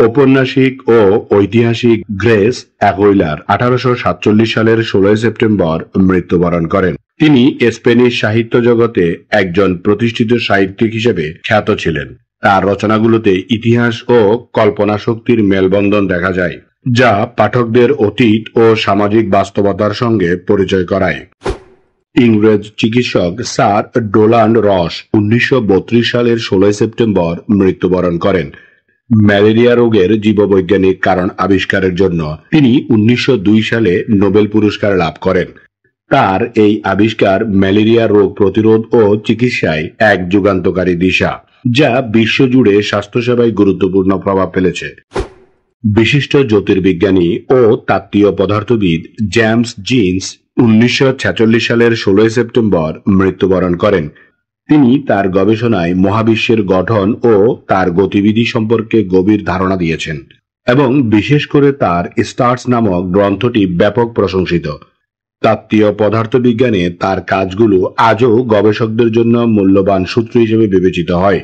ঔপন্যাসিক ও ঐতিহাসিক grace Aguilar 1847 সালের 16 সেপ্টেম্বর মৃত্যুবরণ করেন। তিনি স্প্যানিশ সাহিত্য জগতে একজন প্রতিষ্ঠিত সাহিত্যিক হিসেবে খ্যাত ছিলেন। তার রচনাগুলোতে ইতিহাস ও কল্পনা শক্তির মেলবন্ধন দেখা যায়, যা পাঠকদের অতীত ও সামাজিক বাস্তবতার সঙ্গে পরিচয় করায়। ইংরেজ চিকিৎসক স্যার ডোনাল্ড রস 1932 সালের 16 সেপ্টেম্বর মৃত্যুবরণ করেন। ম্যালেরিয়া রোগের জীববৈজ্ঞানিক কারণ আবিষ্কারের জন্য তিনি 1902 সালে নোবেল পুরস্কার লাভ করেন। তার এই আবিষ্কার ম্যালেরিয়া রোগ প্রতিরোধ ও চিকিৎসায় এক যুগান্তকারী দিশা, যা বিশ্বজুড়ে স্বাস্থ্যসেবায় গুরুত্বপূর্ণ প্রভাব ফেলেছে। বিশিষ্ট জ্যোতির্বিজ্ঞানী ও তাত্ত্বীয় পদার্থবিদ জেমস জিন্স 1946 সালের 16 সেপ্টেম্বর মৃত্যুবরণ করেন। তিনি তার গবেষণায় মহাবিশ্বের গঠন ও তার গতিবিধি সম্পর্কে গভীর ধারণা দিয়েছেন এবং বিশেষ করে তার স্টার্স নামক গ্রন্থটি ব্যাপক প্রশংসিত। তাত্ত্বীয় পদার্থবিজ্ঞানে তার কাজগুলো আজও গবেষকদের জন্য মূল্যবান সূত্র হিসেবে বিবেচিত হয়।